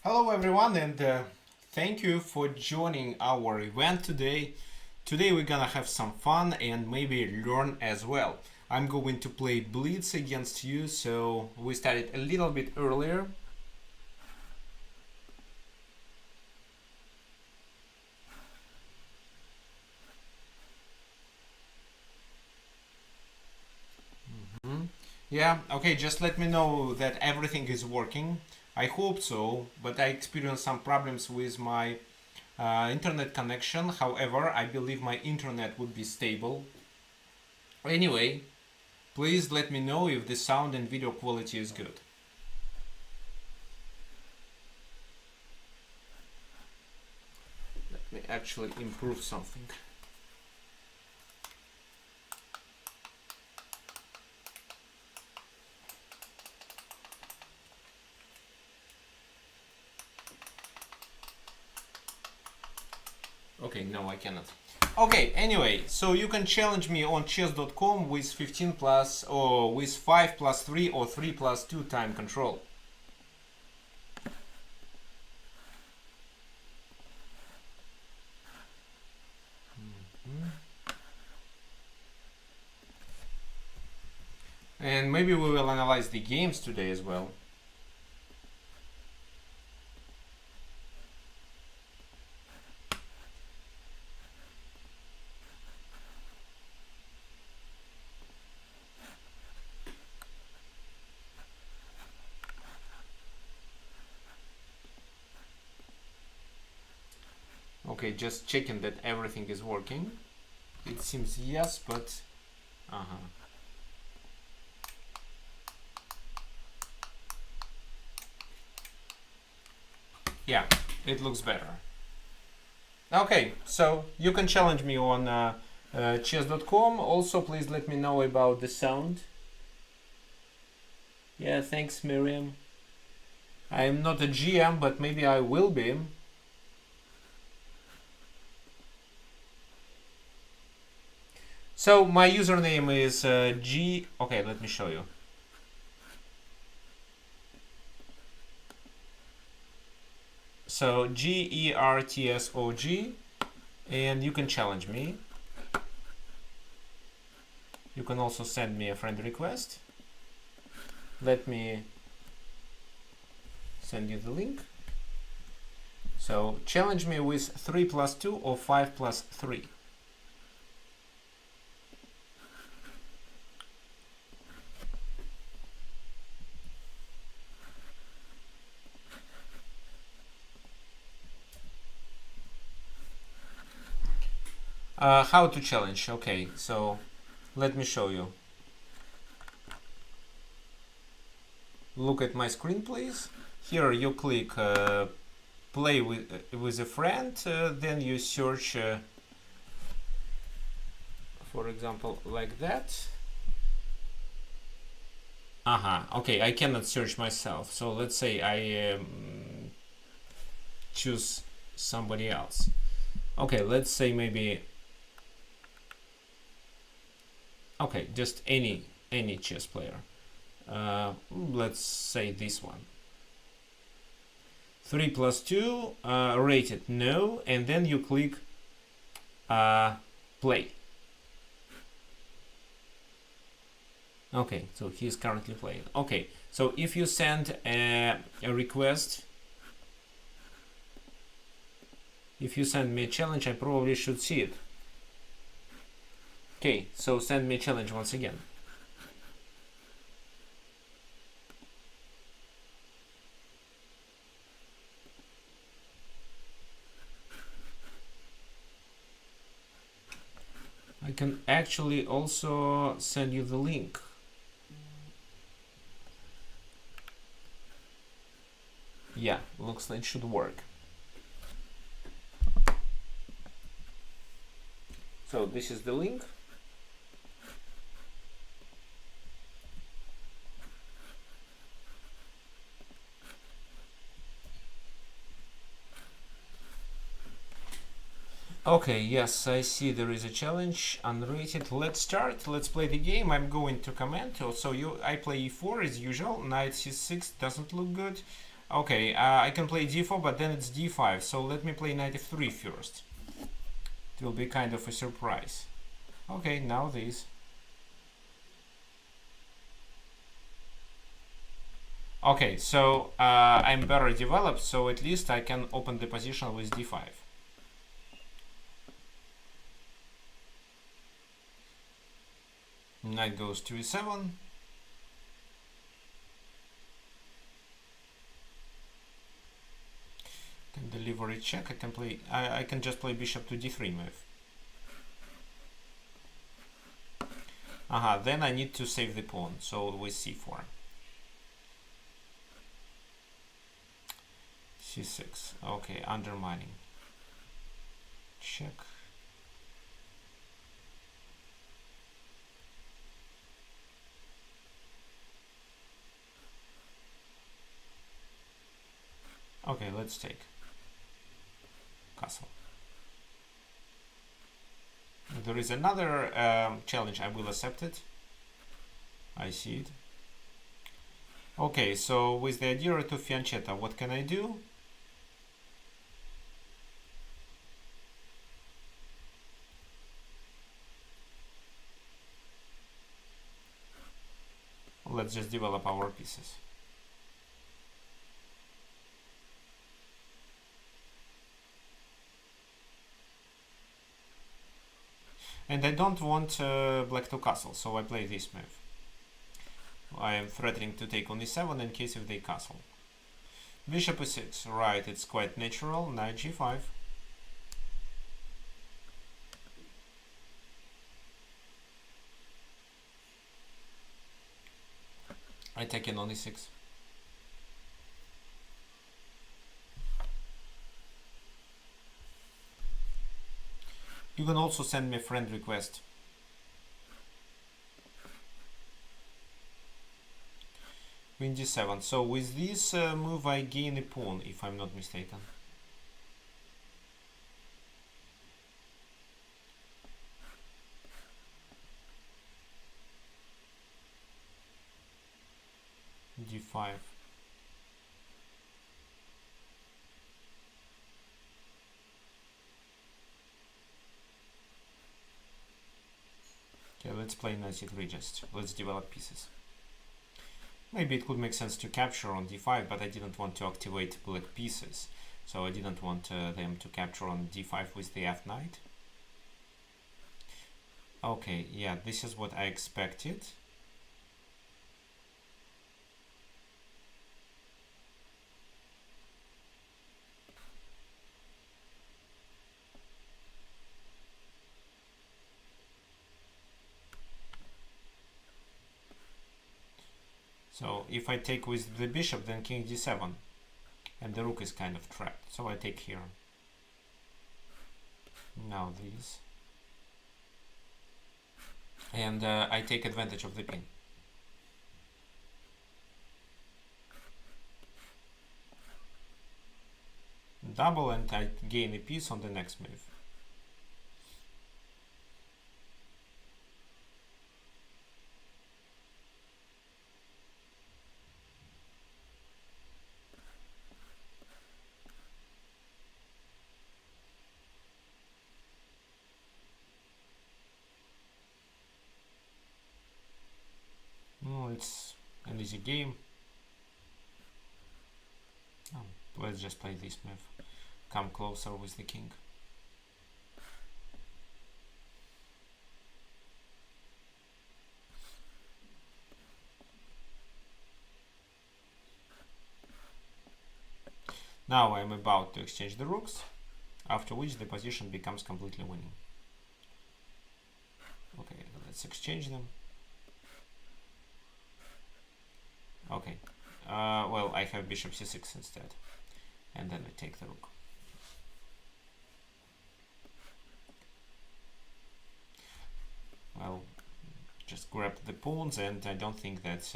Hello everyone and thank you for joining our event today. Today we're gonna have some fun and maybe learn as well. I'm going to play Blitz against you, so we started a little bit earlier. Yeah, okay, just let me know that everything is working. I hope so, but I experienced some problems with my internet connection. However, I believe my internet would be stable. Anyway, please let me know if the sound and video quality is good. Let me actually improve something. Okay, no, I cannot. Okay, anyway, so you can challenge me on chess.com with 15 plus or with 5 plus 3 or 3 plus 2 time control. And maybe we will analyze the games today as well. Okay, just checking that everything is working. It seems yes, but yeah, it looks better. Okay, so you can challenge me on chess.com. Also, please let me know about the sound. Yeah, thanks, Miriam. I'm not a GM, but maybe I will be. So my username is G. Okay, let me show you. So GERTSOG, and you can challenge me. You can also send me a friend request. Let me send you the link. So challenge me with 3 plus 2 or 5 plus 3. How to challenge? Okay, so let me show you. Look at my screen, please. Here you click play with a friend, then you search, for example, like that. Okay, I cannot search myself. So let's say I choose somebody else. Okay, let's say maybe. Okay, just any chess player. Let's say this one. 3 plus 2, rated no, and then you click play. Okay, so he's currently playing. Okay, so if you send a request, if you send me a challenge, I probably should see it. Okay, so send me a challenge once again. I can actually also send you the link. Yeah, looks like it should work. So this is the link. Okay, yes, I see there is a challenge, unrated. Let's start, let's play the game. I'm going to comment. So I play e4 as usual, knight c6 doesn't look good. Okay, I can play d4, but then it's d5, so let me play knight f3 first. It will be kind of a surprise. Okay, now this. Okay, so I'm better developed, so at least I can open the position with d5. Knight goes to e7. Can deliver a check. I can play. I can just play bishop to d3 move. Then I need to save the pawn. So with c4. c6. Okay, undermining. Check. Okay, let's take castle. There is another challenge. I will accept it. I see it. Okay, so with the idea to fiancetta, what can I do? Let's just develop our pieces. And I don't want black to castle, so I play this move. I am threatening to take on e7 in case if they castle. Bishop e6, right, it's quite natural. Knight g5. I take in on e6. You can also send me a friend request. Queen d7. So with this move I gain a pawn, if I'm not mistaken. d5. Okay, let's play knight c3 just. Let's develop pieces. Maybe it could make sense to capture on d5, but I didn't want to activate black pieces. So I didn't want them to capture on d5 with the f-knight. Okay, yeah, this is what I expected. So if I take with the bishop, then king d7, and the rook is kind of trapped. So I take here. Now this. And I take advantage of the pin. Double, and I gain a piece on the next move. It's an easy game. Let's just play this move. Come closer with the king. Now I'm about to exchange the rooks, after which the position becomes completely winning. Okay, let's exchange them. Okay, well, I have bishop c6 instead, and then we take the rook. Well, just grab the pawns, and I don't think that,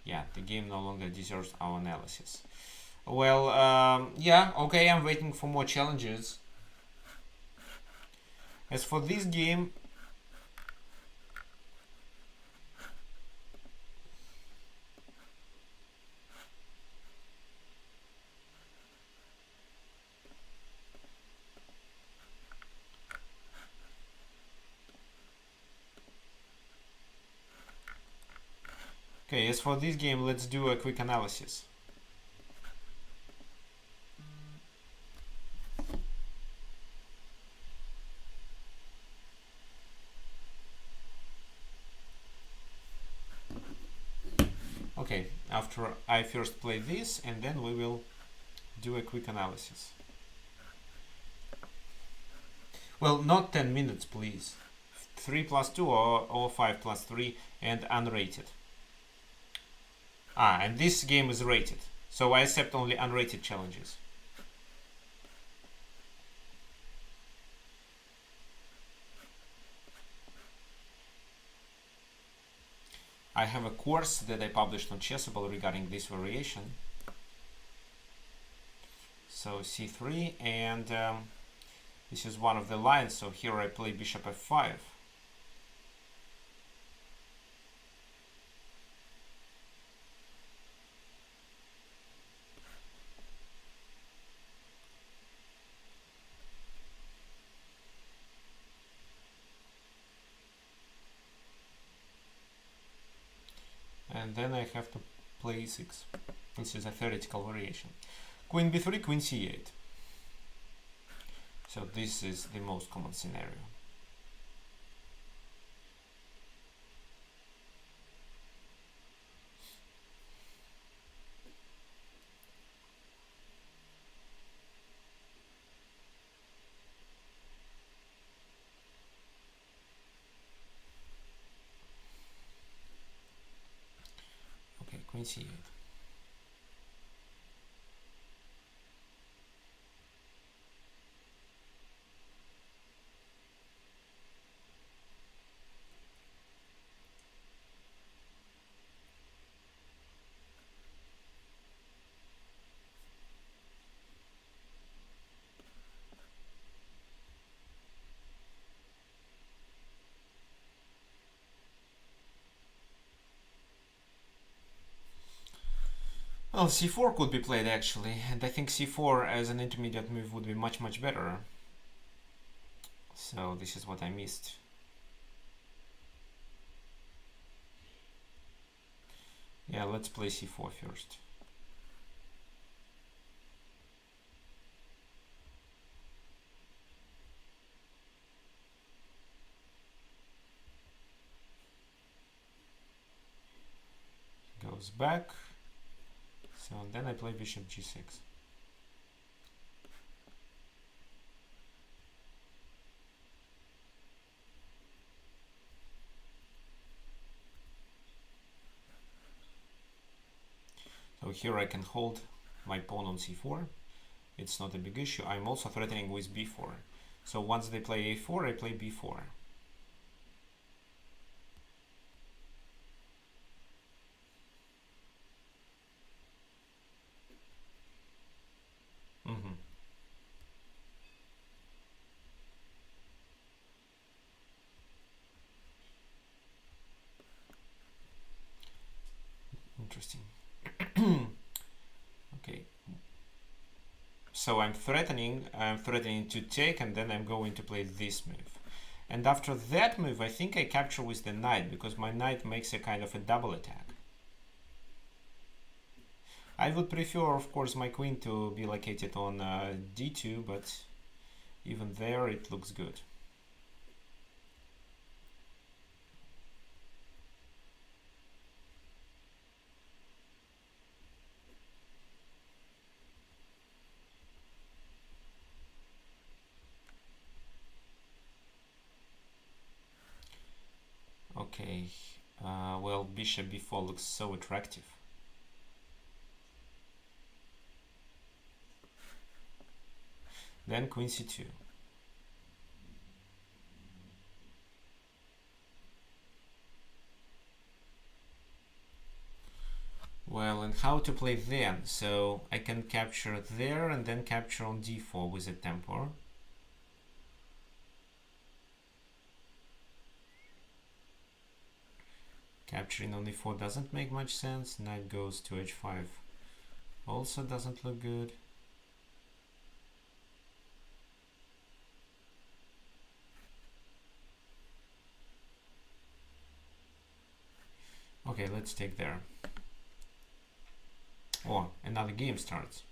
yeah, the game no longer deserves our analysis. Well, yeah, okay, I'm waiting for more challenges. As for this game, Okay, as for this game, let's do a quick analysis. Okay, after I first play this, and then we will do a quick analysis. Well, not 10 minutes, please. 3 plus 2 or 5 plus 3 and unrated. And this game is rated, so I accept only unrated challenges. I have a course that I published on Chessable regarding this variation. So c3, and this is one of the lines, so here I play bishop f5. And then I have to play e6. This is a theoretical variation. Queen b3, queen c8. So this is the most common scenario. Okay, queen c8. Well, c4 could be played actually, and I think c4 as an intermediate move would be much better. So this is what I missed. Yeah, let's play c4 first. Goes back. So then I play bishop g6. So here I can hold my pawn on c4. It's not a big issue. I'm also threatening with b4. So once they play a4, I play b4. Interesting. Okay. So I'm threatening to take, and then I'm going to play this move. And after that move, I think I capture with the knight, because my knight makes a kind of a double attack. I would prefer, of course, my queen to be located on d2, but even there it looks good. Okay, well, bishop b4 looks so attractive. Then queen c2. Well, and how to play then? So I can capture there and then capture on d4 with a tempo. Capturing on e4 doesn't make much sense. Knight goes to h5. Also doesn't look good. Okay, let's let's take there. Oh, another game starts.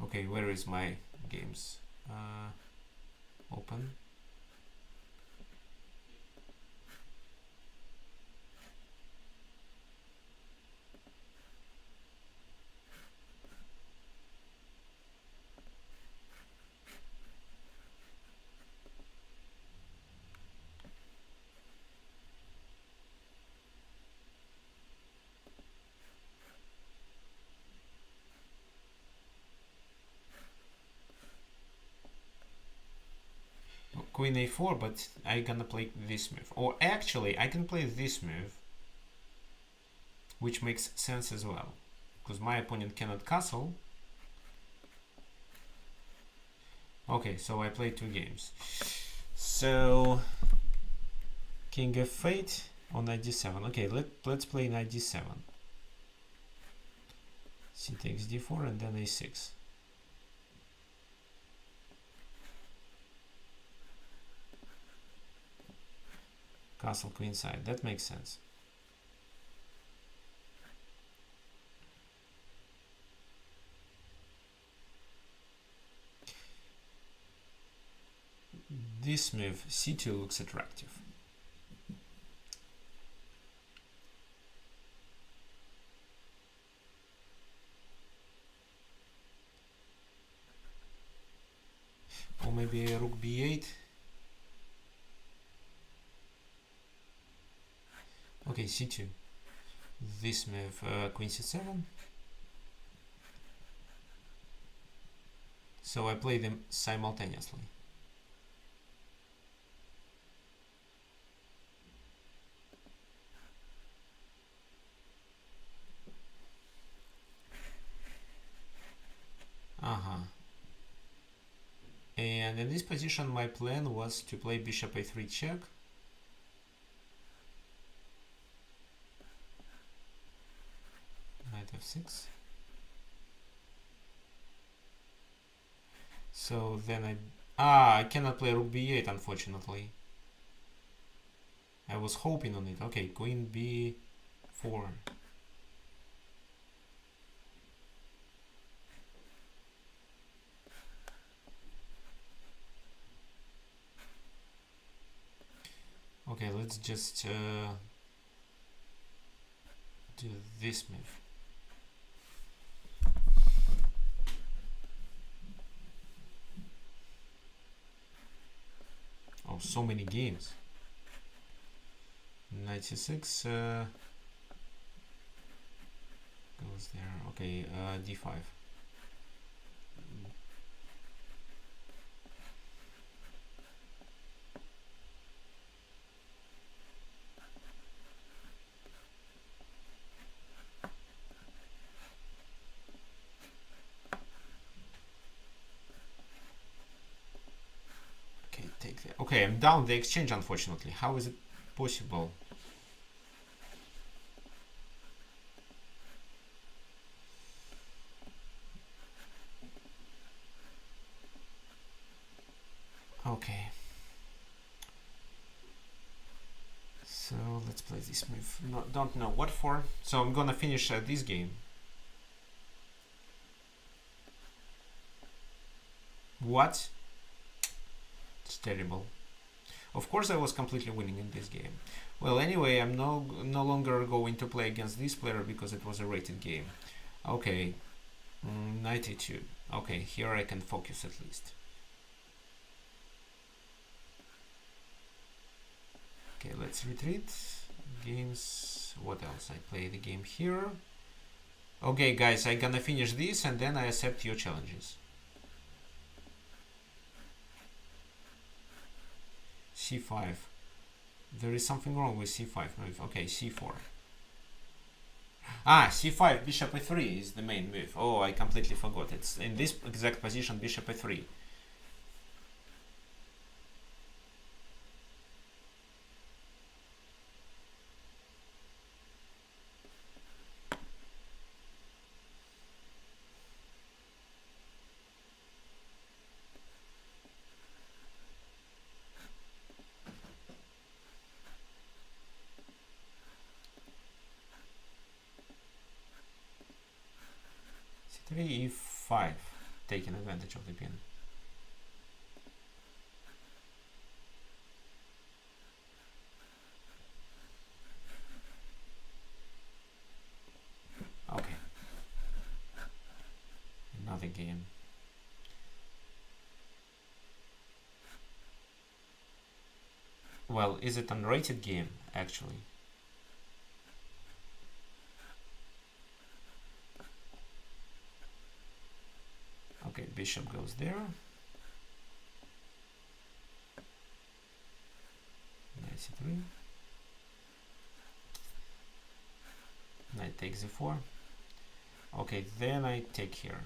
Okay, where is my games? Open. Queen a4, but I gonna play this move. Or actually, I can play this move, which makes sense as well, because my opponent cannot castle. Okay, so I played 2 games. So king f8 on knight d7. Okay, let's play knight d7. C takes d4 and then a6. Castle queenside. That makes sense. This move, c2, looks attractive. Or maybe rook b8. Okay, c2. This move, queen c7. So I play them simultaneously. And in this position, my plan was to play bishop a3 check. Knight f6. So then I cannot play rook b8, unfortunately. I was hoping on it. Okay, queen b4. Okay, let's just do this move. Oh, so many games. Knight c6 goes there. Okay, d5. Okay, I'm down the exchange, unfortunately. How is it possible? Okay. So let's play this move. No, don't know what for. So I'm gonna finish this game. What? It's terrible. Of course I was completely winning in this game. Well, anyway, I'm no longer going to play against this player because it was a rated game. Okay, 92. Okay, here I can focus at least. Okay, let's retreat. Games, what else? I play the game here. Okay, guys, I'm gonna finish this and then I accept your challenges. c5. There is something wrong with c5 move. Okay, c4. Ah, c5, bishop a3 is the main move. Oh, I completely forgot. It's in this exact position, bishop a3. 3 e5, taking advantage of the pin. Okay. Another game. Well, is it unrated game actually? Okay, bishop goes there. Knight c3. Knight takes e4. Okay, then I take here.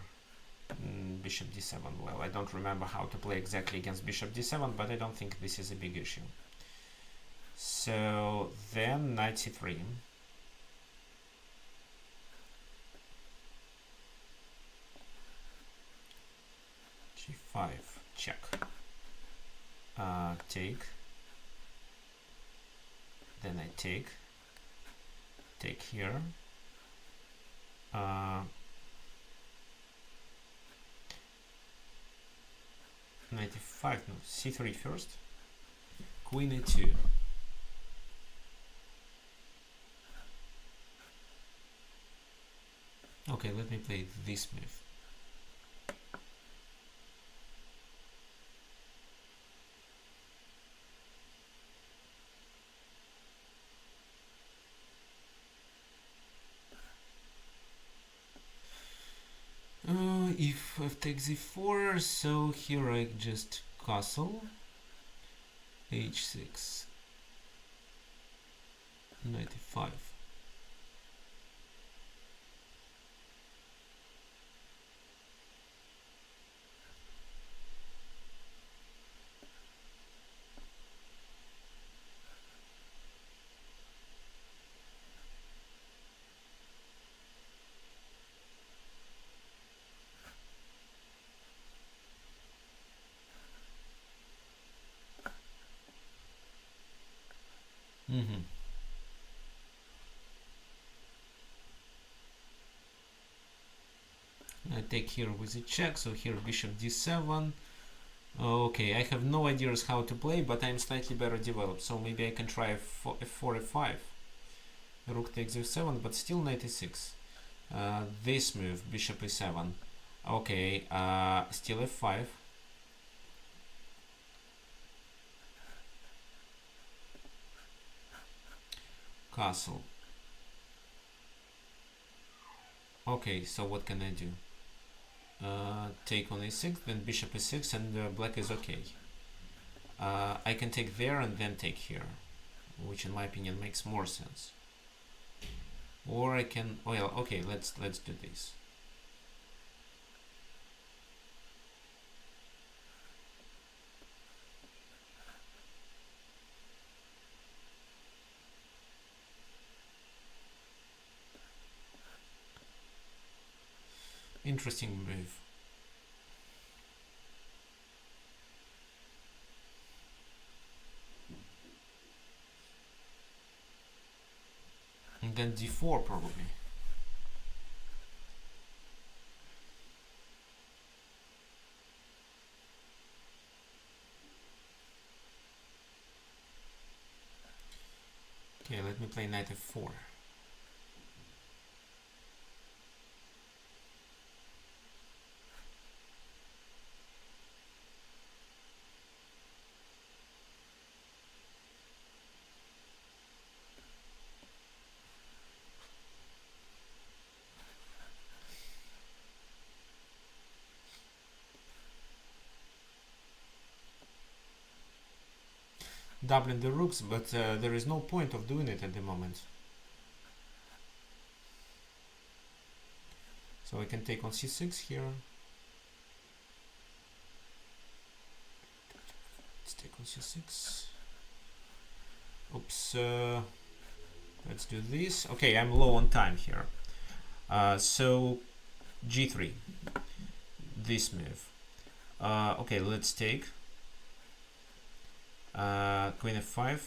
Bishop d7. Well, I don't remember how to play exactly against bishop d7, but I don't think this is a big issue. So then knight c3. g5, check. Take. Then I take here. Knight e5, no, c3 first. Queen e2. Okay, let me play this move. If f takes e4, so here I just castle. h6. Knight e5. I take here with a check, so here bishop d7. Okay, I have no ideas how to play, but I'm slightly better developed, so maybe I can try f4, f5. Rook takes f7, but still knight e6. This move, bishop e7. Okay, still f5. Castle. Okay, so what can I do? Take on a6, then bishop e6, and black is okay. I can take there and then take here, which in my opinion makes more sense. Or I can, well, okay, let's do this. Interesting move. And then d4 probably. Okay, let me play knight f4. Doubling the rooks, but there is no point of doing it at the moment. So I can take on c6 here. Let's take on c6. Oops. Let's do this. Okay, I'm low on time here. So g3. This move. Okay, let's take. Queen f5.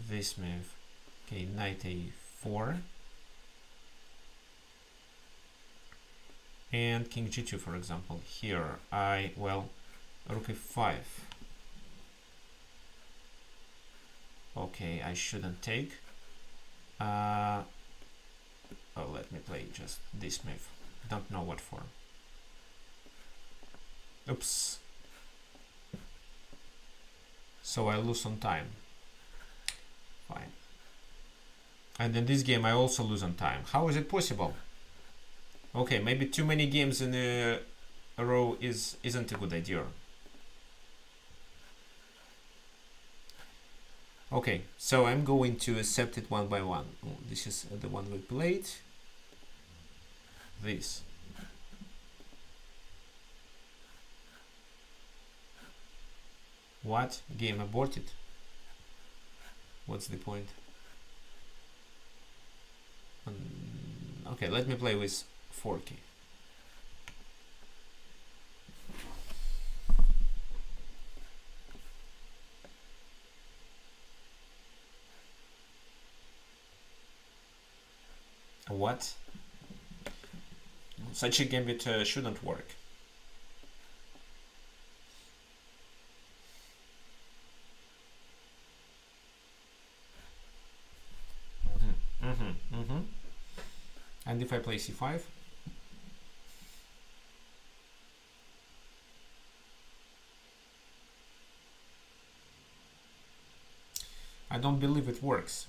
This move. Okay, knight a4. and king g2, for example. Here rook f5. Okay, I shouldn't take. Let me play just this move. Don't know what for. Oops. So I lose on time. Fine. And in this game I also lose on time. How is it possible? Okay, maybe too many games in a row isn't a good idea. Okay, so I'm going to accept it one by one. Oh, this is the one we played. This. What? Game aborted? What's the point? Okay, let me play with 4k. What? Such a gambit shouldn't work. And if I play c5? I don't believe it works.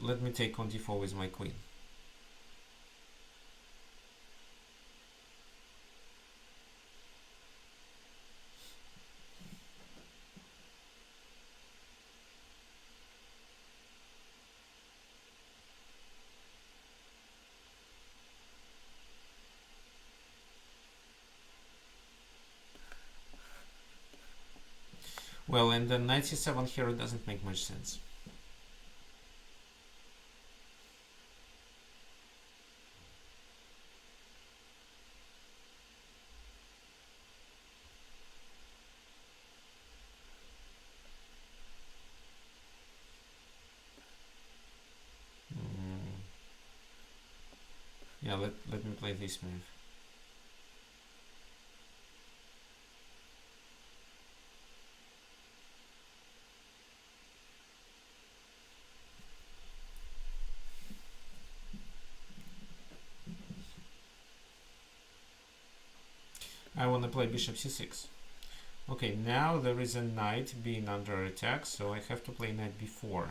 Let me take on d4 with my queen. Well, and then knight c7 here doesn't make much sense. Yeah, let me play this move. I want to play bishop c6. Okay, now there is a knight being under attack, so I have to play knight b4.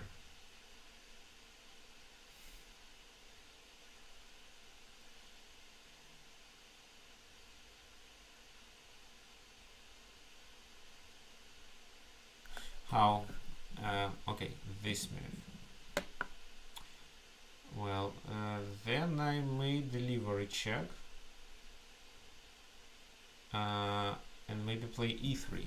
How? Okay, this move. Well, then I may deliver a check. And maybe play e3.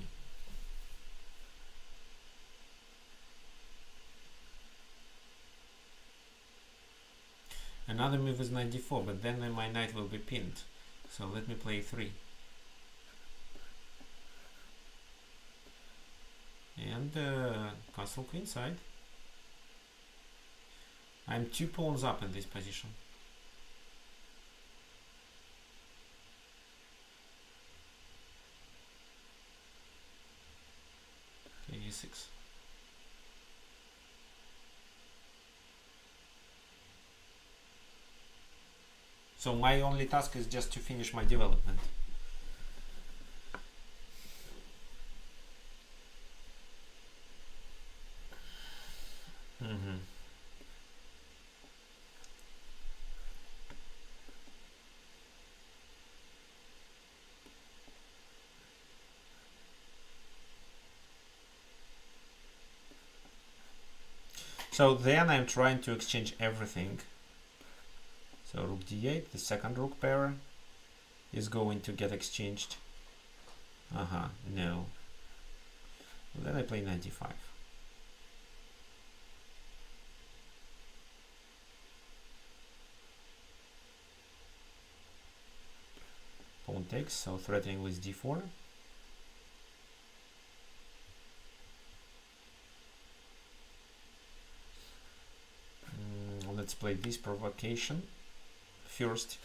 Another move is knight d4, but then my knight will be pinned. So let me play e3. And castle queenside. I'm 2 pawns up in this position. Okay, e6. So my only task is just to finish my development. So then I'm trying to exchange everything. So rook d8, the second rook pair is going to get exchanged. No. Then I play 95. Pawn takes, so threatening with d4. play this provocation first,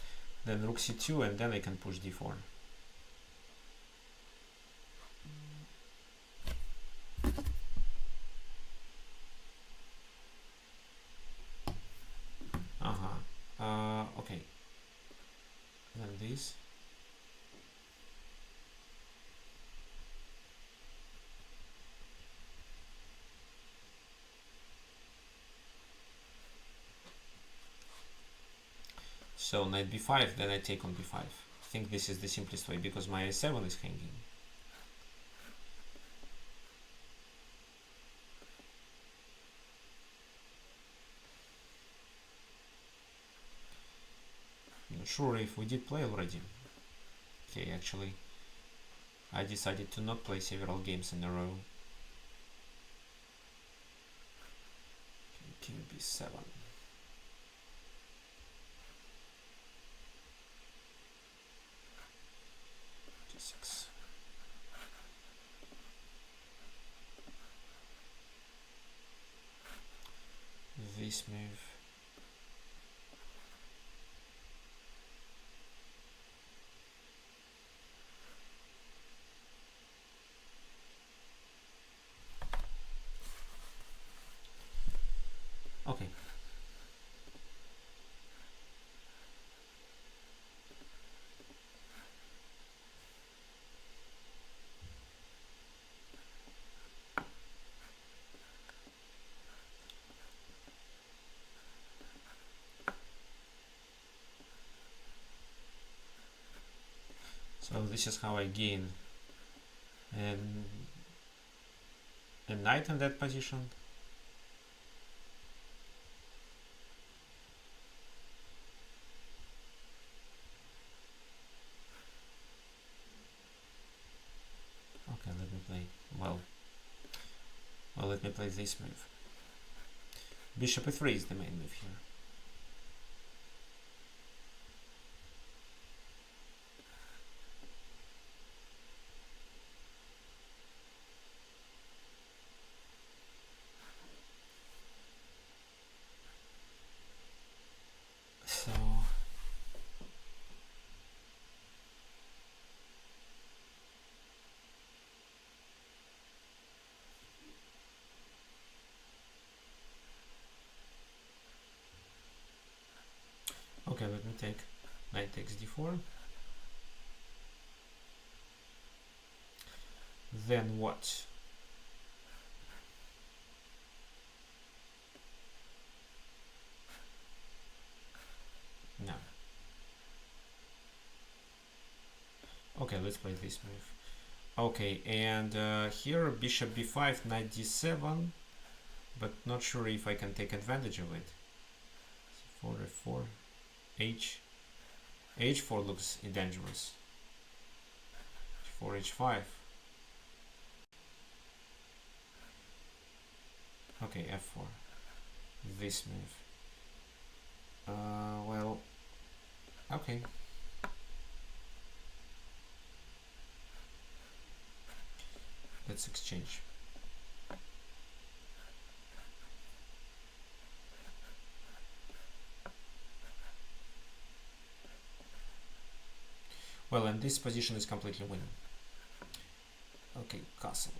then rook c2, and then I can push d4. Okay. Then this. So knight b5, then I take on b5. I think this is the simplest way because my a7 is hanging. Not sure if we did play already. Okay, actually, I decided to not play several games in a row. Okay, king b7. g6. This move. Okay. So this is how I gain a knight in that position. Okay, let me play. Well, let me play this move. Bishop e3 is the main move here. So okay, let me take knight takes d4. Then what? No. Okay, let's play this move. Okay, and here bishop b5, knight d7, but not sure if I can take advantage of it. 4 f4, h4 looks dangerous. h4, h5. Okay, f4. This move. Well, okay. Let's exchange. Well, and this position is completely winning. Okay, castle.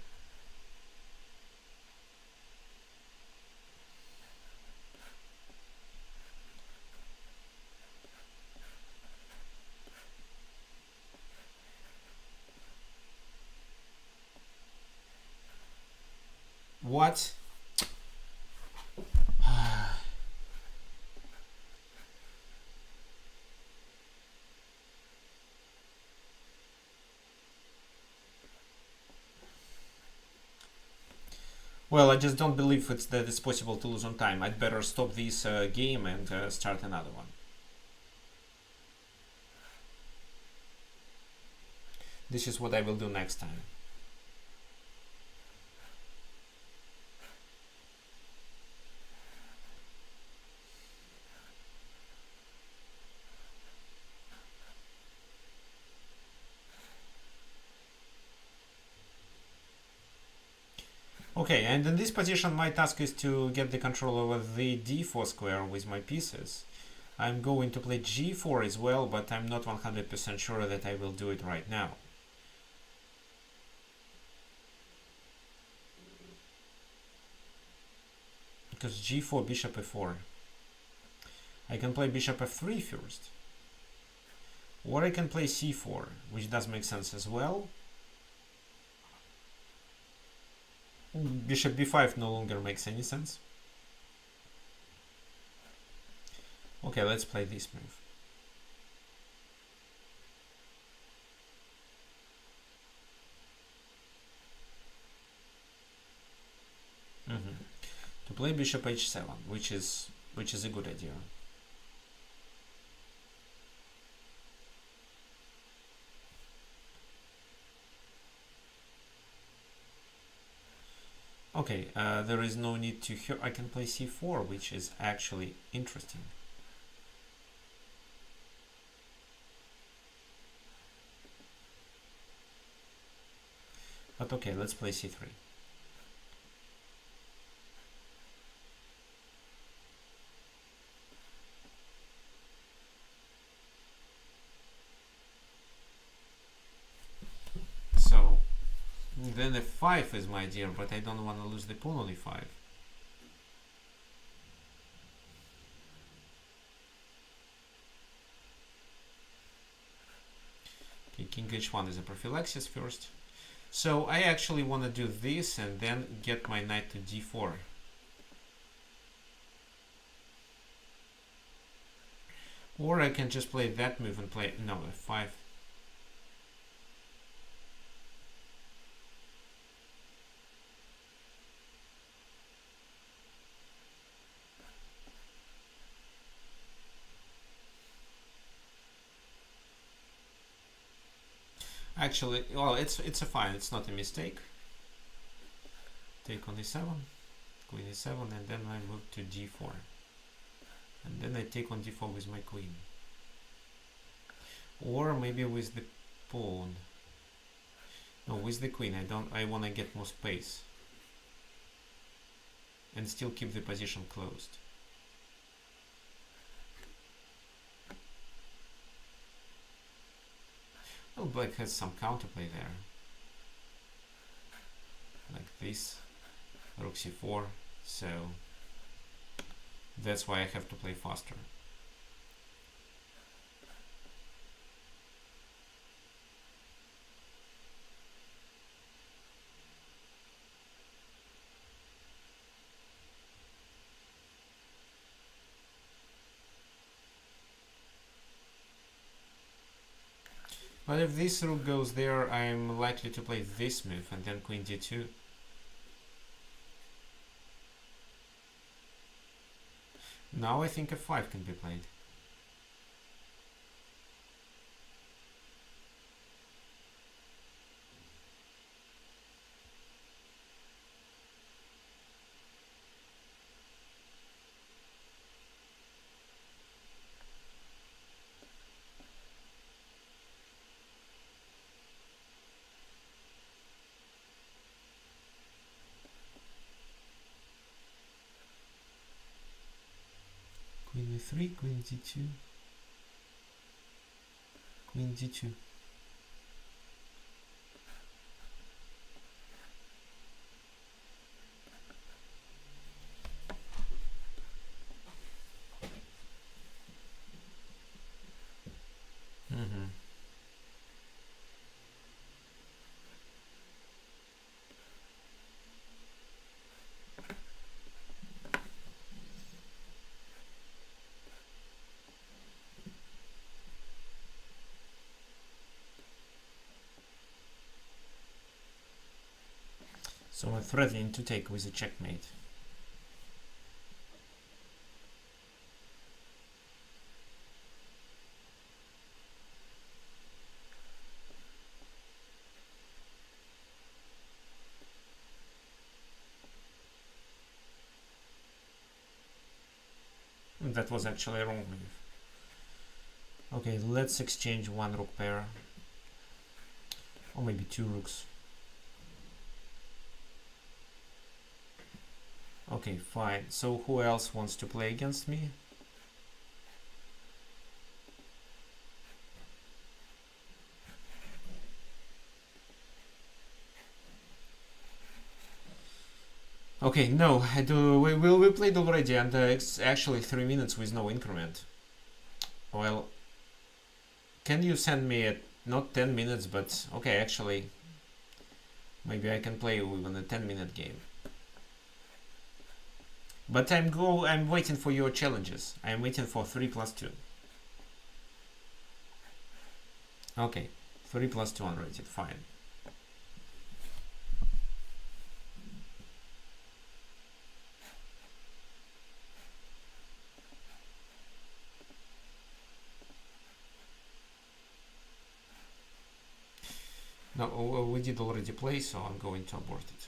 What? Well, I just don't believe that it's possible to lose on time. I'd better stop this game and start another one. This is what I will do next time. Okay, and in this position my task is to get the control over the d4 square with my pieces. I'm going to play g4 as well, but I'm not 100% sure that I will do it right now. Because g4, bishop f4. I can play bishop f3 first. Or I can play c4, which does make sense as well. Bishop b5 no longer makes any sense. Okay, let's play this move. To play bishop h7, which is a good idea. Okay, there is no need to here. I can play c4, which is actually interesting. But okay, let's play c3. So then f5 is my idea, but I don't want to lose the pawn on e5. Okay, king h1 is a prophylaxis first. So I actually want to do this and then get my knight to d4. Or I can just play that move and play, no, f5. Actually, well, it's a fine. It's not a mistake. Take on e7, queen e7, and then I move to d4, and then I take on d4 with my queen, or maybe with the pawn. No, with the queen. I want to get more space and still keep the position closed. Well, black has some counterplay there, like this, rook c4, so that's why I have to play faster. But if this rook goes there, I'm likely to play this move and then queen d2. Now I think f5 can be played. Queen e3, queen d2, queen d2. So I'm threatening to take with a checkmate. That was actually a wrong move. Okay, let's exchange one rook pair. Or maybe two rooks. Okay, fine. So who else wants to play against me? Okay, no, I do. We played already, and it's actually 3 minutes with no increment. Well, can you send me not 10 minutes, but okay, actually, maybe I can play even a 10-minute game. But I'm waiting for your challenges. I'm waiting for 3+2. Okay, 3+2 unrated, fine. No, we did already play, so I'm going to abort it.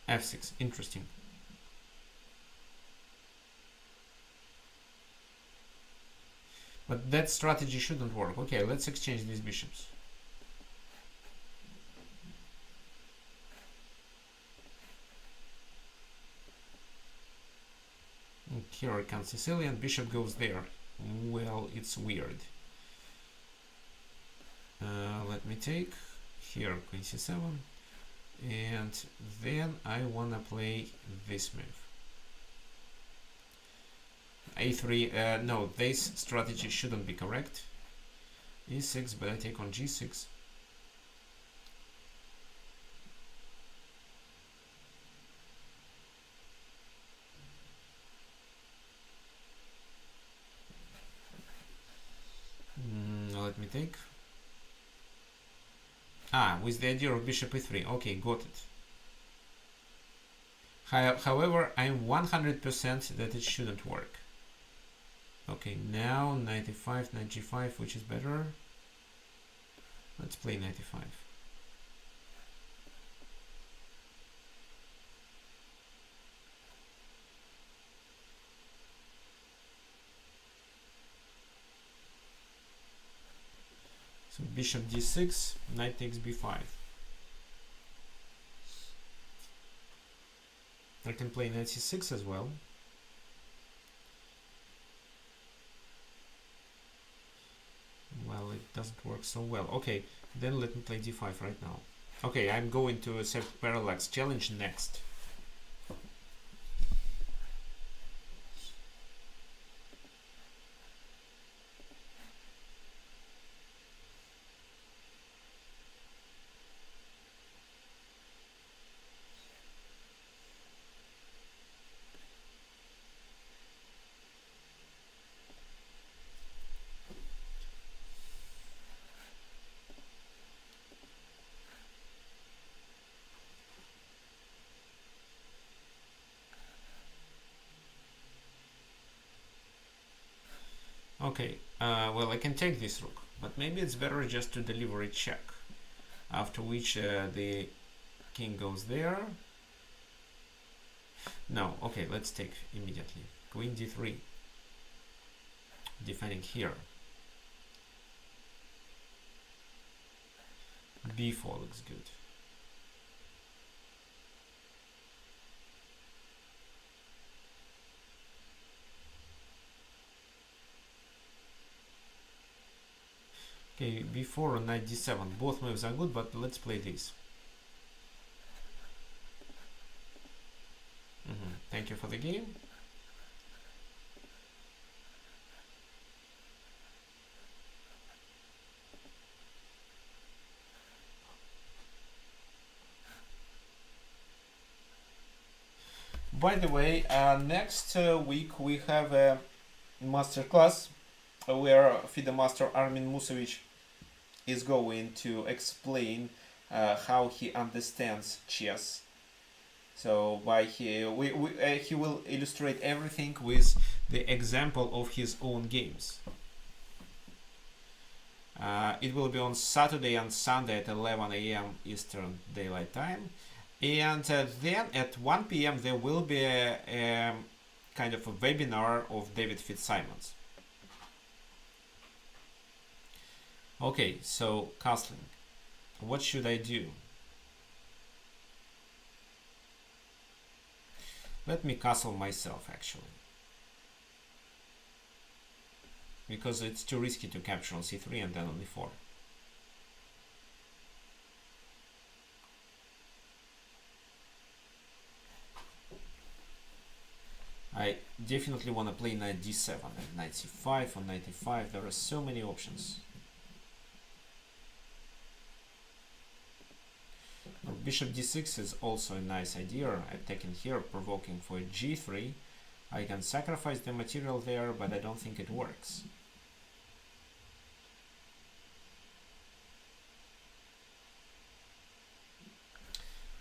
F6, interesting. But that strategy shouldn't work. Okay, let's exchange these bishops. Here I can Sicilian, bishop goes there. Well, it's weird. Let me take here queen c7, and then I wanna play this move. a3. No, this strategy shouldn't be correct. e6, but I take on g6. Let me take. With the idea of bishop e3. Okay, got it. However, I'm 100% that it shouldn't work. Okay, now knight e5, knight g5, which is better? Let's play knight e5. So bishop d6, knight takes b5. I can play knight c6 as well. Well, it doesn't work so well. Okay, then let me play d5 right now. Okay, I'm going to accept parallax challenge next. Okay, well, I can take this rook, but maybe it's better just to deliver a check, after which the king goes there. No, okay, let's take immediately. Queen d3, defending here. b4 looks good. Okay, b4 and knight d7. Both moves are good, but let's play this. Thank you for the game. By the way, next week we have a masterclass where FIDE master Armin Musovic is going to explain how he understands chess. So by he will illustrate everything with the example of his own games. It will be on Saturday and Sunday at 11 a.m. Eastern Daylight Time. And then at 1 p.m. there will be a kind of a webinar of David Fitzsimons. Okay, so castling. What should I do? Let me castle myself actually, because it's too risky to capture on c3 and then on e4. I definitely want to play knight d7 and knight c5 on knight e5. There are so many options. Now, bishop d6 is also a nice idea. I've taken here, provoking for g3. I can sacrifice the material there, but I don't think it works.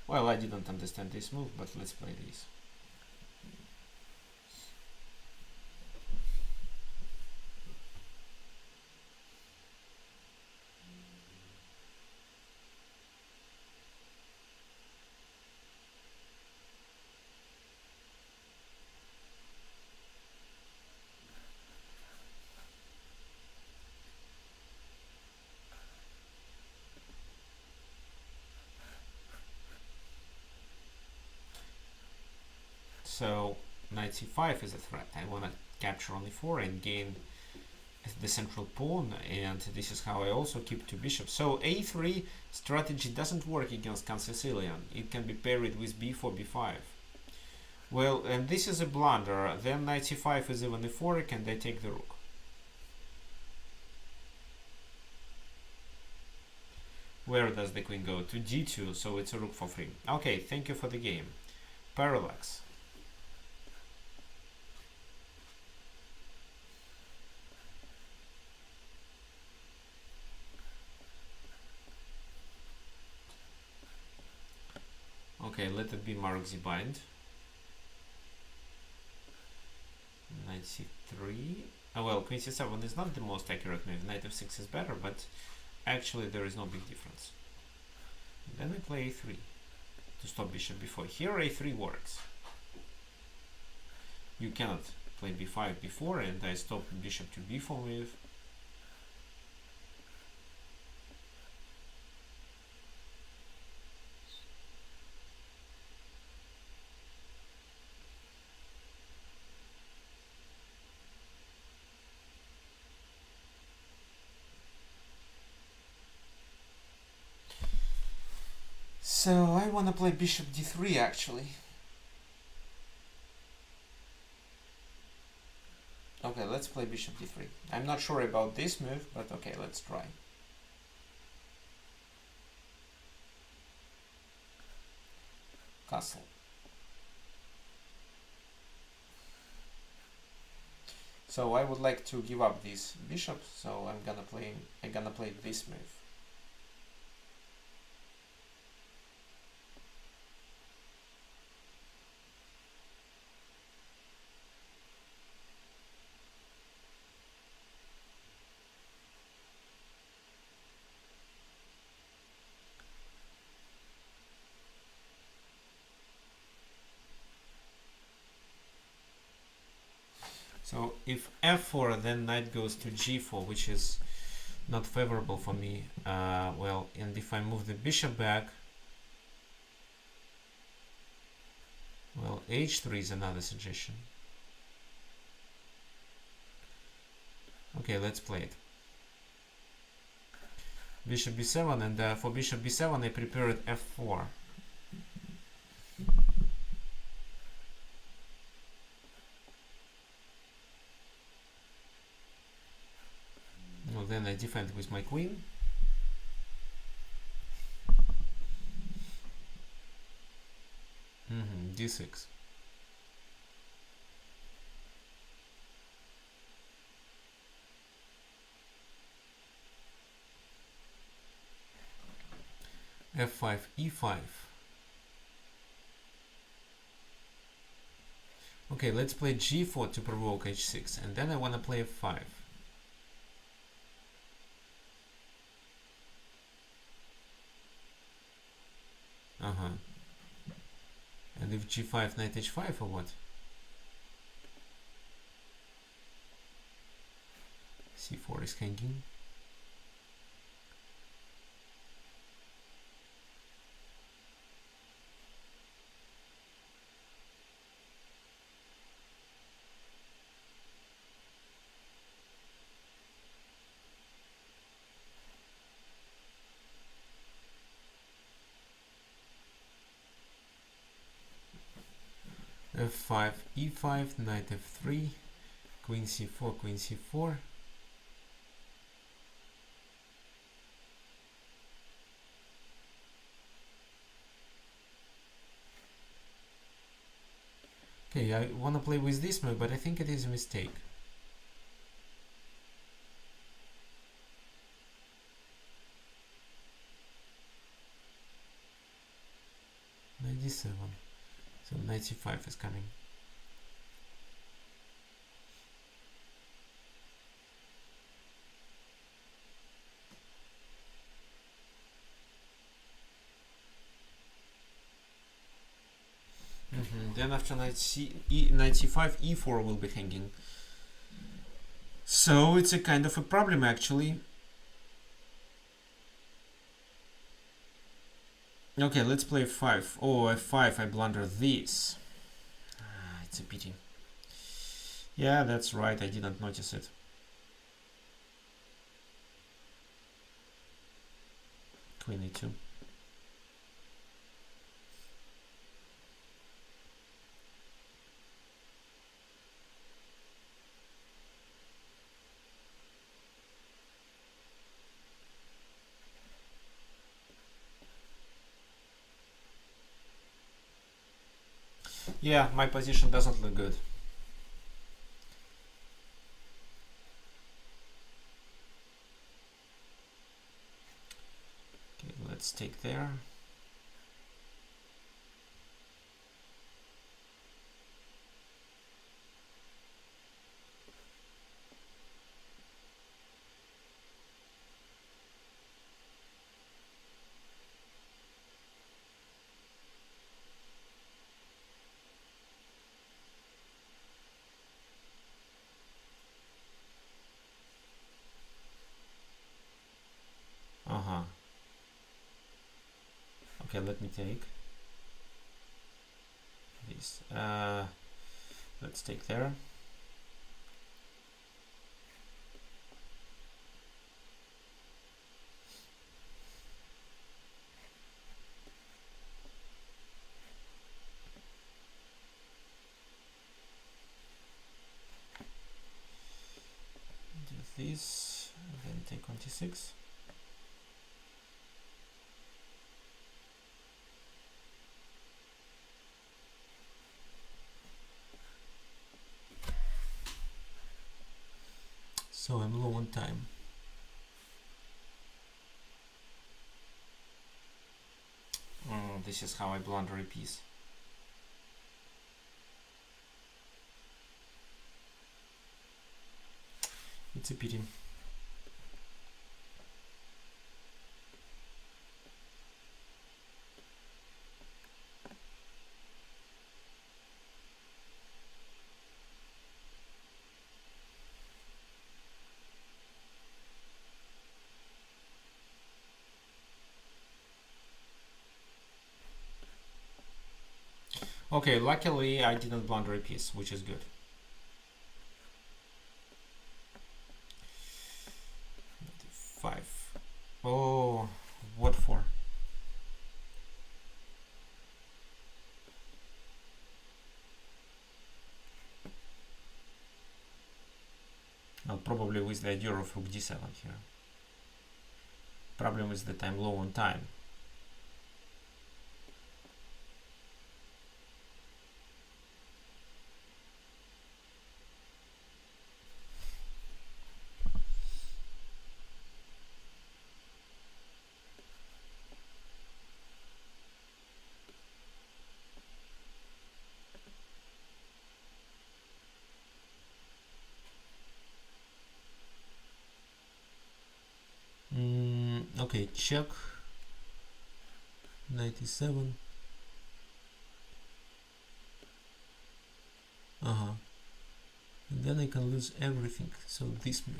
Well, I didn't understand this move, but let's play this. So knight c5 is a threat. I want to capture on e4 and gain the central pawn, and this is how I also keep two bishops. So a3 strategy doesn't work against Count Sicilian. It can be parried with b4, b5. Well, and this is a blunder. Then knight c5 is even euphoric, and I take the rook. Where does the queen go? To d2, so it's a rook for free. Okay, thank you for the game. Parallax. Okay, let it be Mark the bind. Knight c3. Oh, well, queen c7 is not the most accurate move. Knight f6 is better, but actually there is no big difference. Then I play a3 to stop bishop b4. Here a3 works. You cannot play b5 before, and I stop bishop to b4 move. So I want to play bishop d3 actually. Okay, let's play bishop d3. I'm not sure about this move, but okay, let's try. Castle. So I would like to give up this bishop, so I'm gonna play this move. So if f4, then knight goes to g4, which is not favorable for me. Well, and if I move the bishop back, well, h3 is another suggestion. Okay, let's play it. Bishop b7, and for bishop b7 I prepared f4. Well, then I defend with my queen. D6. f5, e5. Okay, let's play g4 to provoke h6, and then I want to play f5. And if g5, knight h5 or what? c4 is hanging. f5, e5, knight f3, queen c4, queen c4. Okay, I want to play with this move, but I think it is a mistake. Knight d7. So knight c5 is coming. Then after knight c5, e4 will be hanging. So it's a kind of a problem actually. Okay, let's play f5. Oh, f5, I blunder this. It's a pity. Yeah, that's right, I didn't notice it. Queen e2. Yeah, my position doesn't look good. Okay, let's take there. Okay, let me take this. Let's take there. Do this, then take on t6. So I'm low on time. This is how I blunder a piece. It's a pity. Okay, luckily I didn't blunder a piece, which is good. Five. Oh, what for? Well, probably with the idea of rook d7 here. Problem is that I'm low on time. Okay, check. 97. And then I can lose everything. So this move.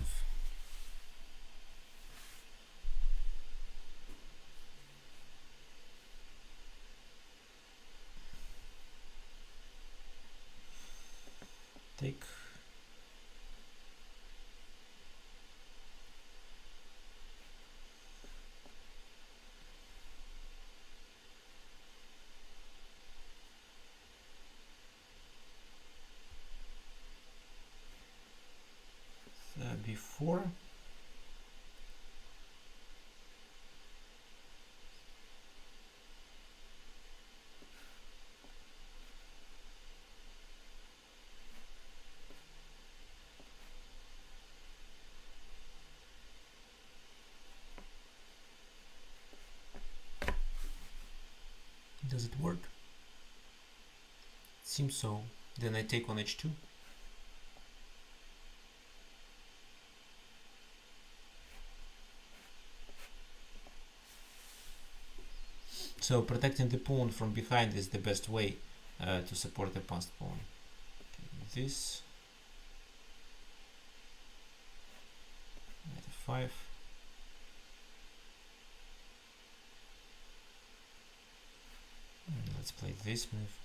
Take. Before. Does it work? Seems so. Then I take on h2. So protecting the pawn from behind is the best way to support the passed pawn. Okay, this knight f5. Let's play this move.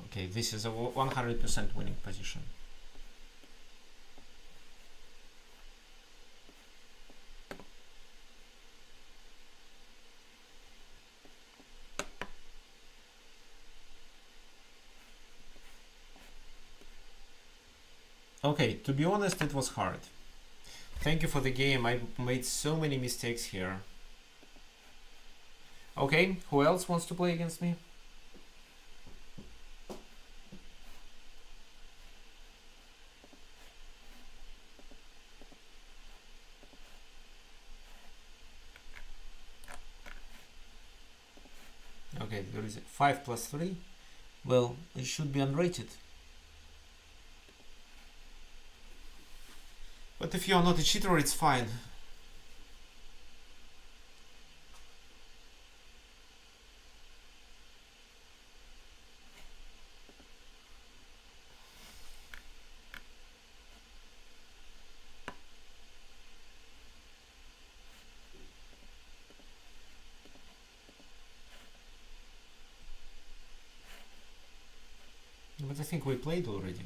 Okay, this is a 100% winning position. Okay, to be honest, it was hard. Thank you for the game. I made so many mistakes here. Okay, who else wants to play against me? Okay, there is 5 plus 3. Well, it should be unrated. But if you're not a cheater, it's fine. But I think we played already.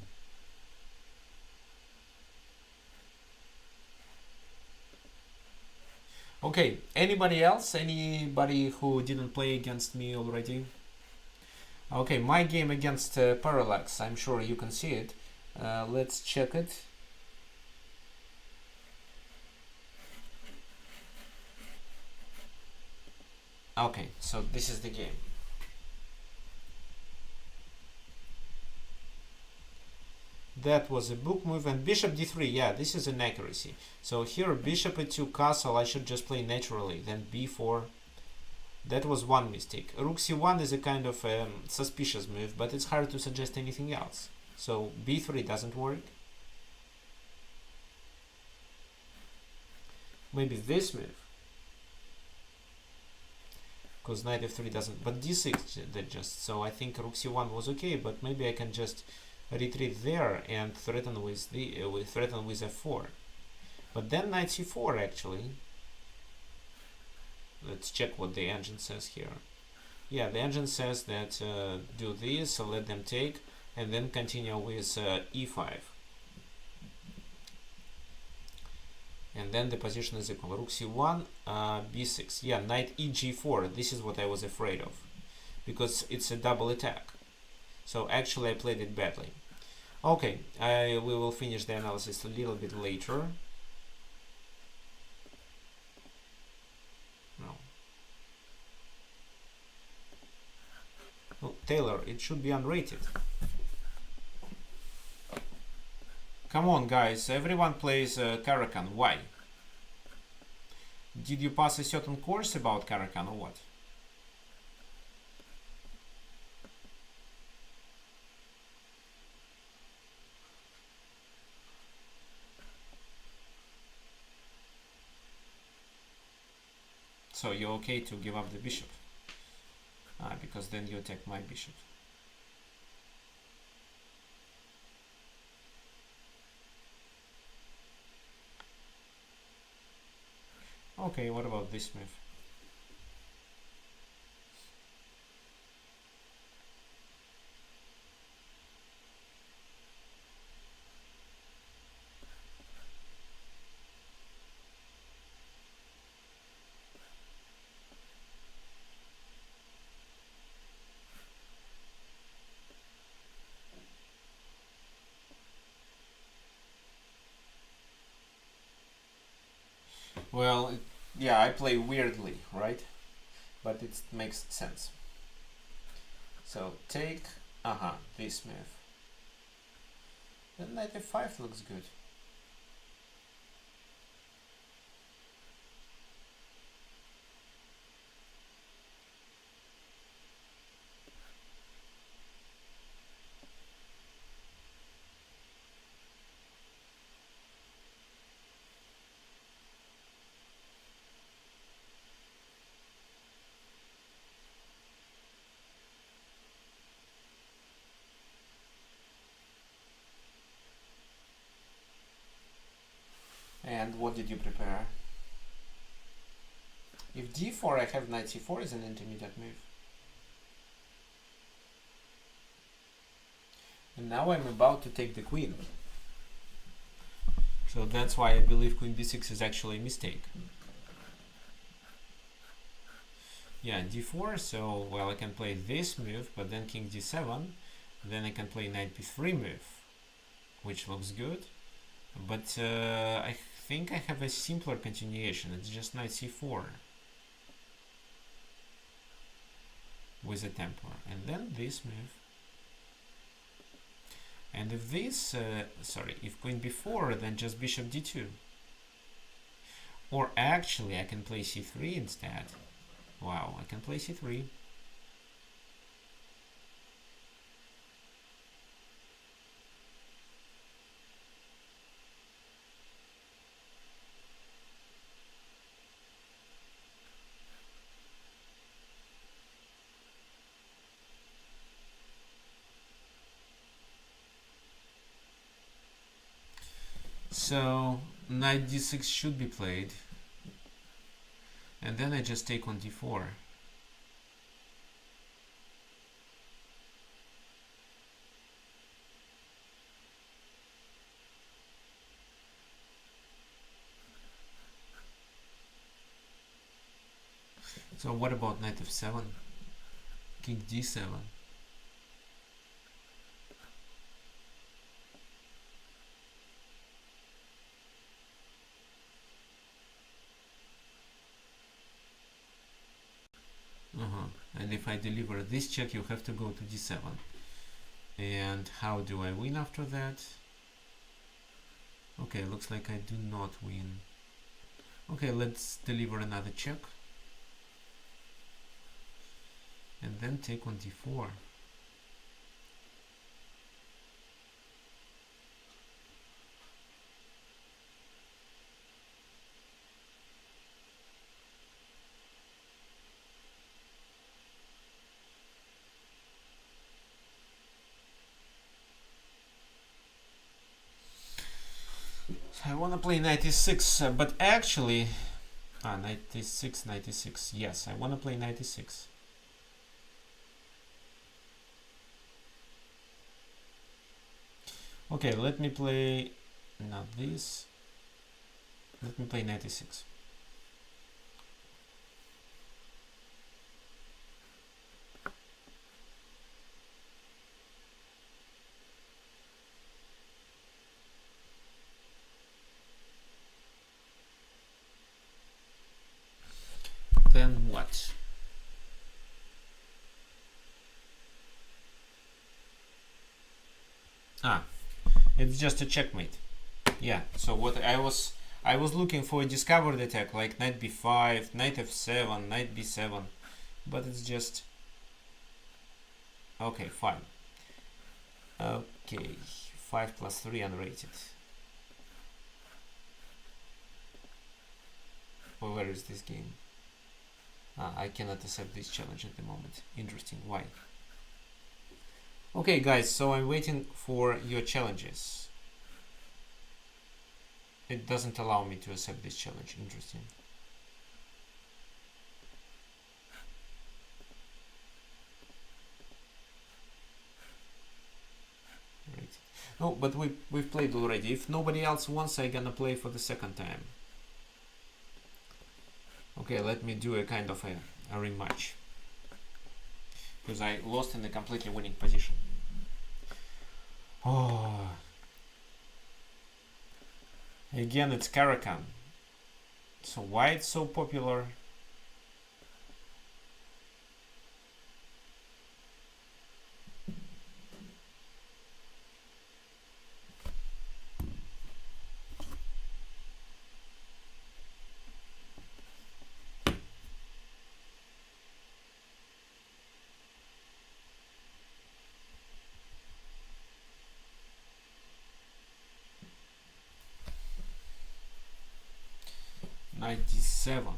Okay, anybody else? Anybody who didn't play against me already? Okay, my game against Parallax, I'm sure you can see it. Let's check it. Okay, so this is the game. That was a book move, and bishop d3, yeah, this is an accuracy. So here, bishop e2 castle, I should just play naturally, then b4. That was one mistake. Rook c1 is a kind of suspicious move, but it's hard to suggest anything else. So b3 doesn't work. Maybe this move. Because knight f3 doesn't, but d6 that just, so I think rook c1 was okay, but maybe I can just retreat there and threaten with f4. But then knight c4 actually. Let's check what the engine says here. Yeah, the engine says that do this, so let them take, and then continue with e5. And then the position is equal. Rook c1, b6. Yeah, knight eg4. This is what I was afraid of, because it's a double attack. So actually I played it badly. Okay, we will finish the analysis a little bit later. No. Oh, Taylor, it should be unrated. Come on, guys, everyone plays Caracan. Why? Did you pass a certain course about Caracan or what? So you're okay to give up the bishop. Because then you attack my bishop. Okay, what about this move? Well, yeah, I play weirdly, right? But it makes sense. So take, this move. Then knight f5 looks good. And what did you prepare? If d4, I have knight c4 is an intermediate move. And now I'm about to take the queen. So that's why I believe queen b6 is actually a mistake. Yeah, d4, so, well, I can play this move, but then king d7. Then I can play knight b3 move, which looks good. But I think I have a simpler continuation. It's just knight c4 with a tempo. And then this move. And if this, if queen b4, then just bishop d2. Or actually, I can play c3 instead. Wow, I can play c3. So knight d6 should be played, and then I just take on d4. So what about knight f7, king d7? And if I deliver this check, you have to go to d7. And how do I win after that? Okay, looks like I do not win. Okay, let's deliver another check. And then take on d4. I want to play 96, but actually, 96, 96. Yes, I want to play 96. Okay, let me play not this. Let me play 96. Then what? It's just a checkmate. Yeah, so what I was looking for a discovered attack like knight b5, knight f7, knight b7, but it's just okay, fine. Okay, 5 plus 3 unrated. Well, where is this game? I cannot accept this challenge at the moment. Interesting. Why? Okay, guys, so I'm waiting for your challenges. It doesn't allow me to accept this challenge. Interesting. Right. No, but we've played already. If nobody else wants, I'm gonna play for the second time. Okay, let me do a kind of a rematch. Because I lost in a completely winning position. Oh. Again, it's Caracan. So why it's so popular? '97.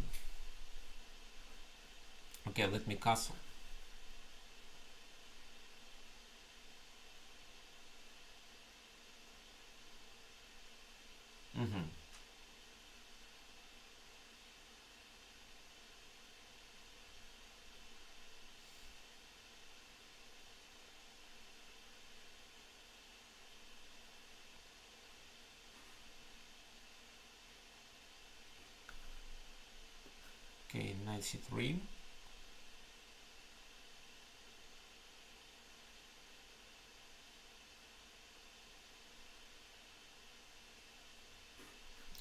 Okay, let me castle. Okay, knight c3.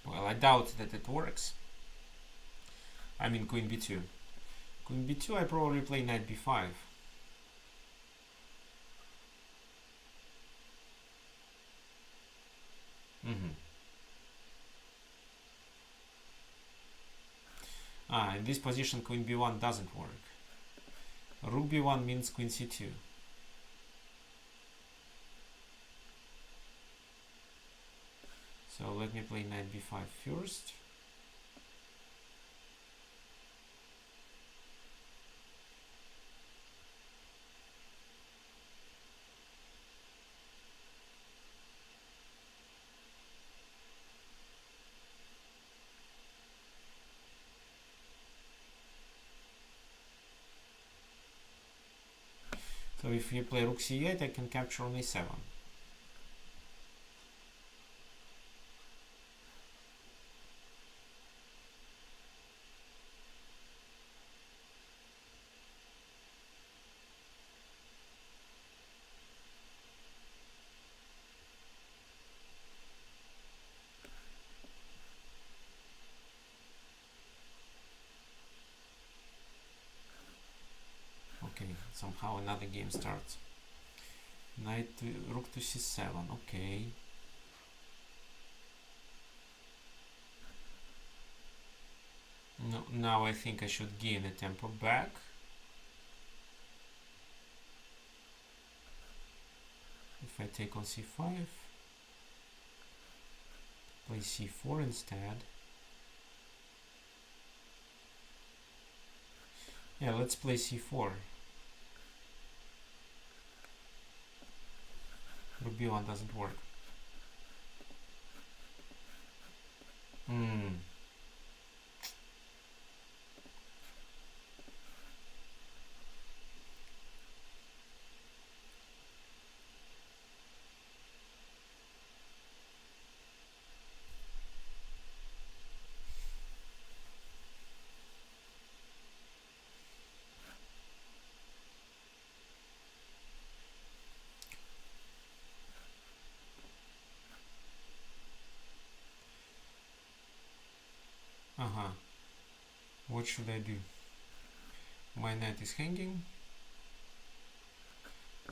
Well, I doubt that it works. I mean queen b2. Queen b2, I probably play knight b5. In this position queen b1 doesn't work. Rook b1 means queen c2. So let me play knight b5 first. So if you play rook c8, I can capture on a7. Okay, somehow another game starts. Knight to rook to c7. Okay. No, now I think I should gain a tempo back. If I take on c5, play c4 instead. Yeah, let's play c4. Rook b1 doesn't work. What should I do? My knight is hanging.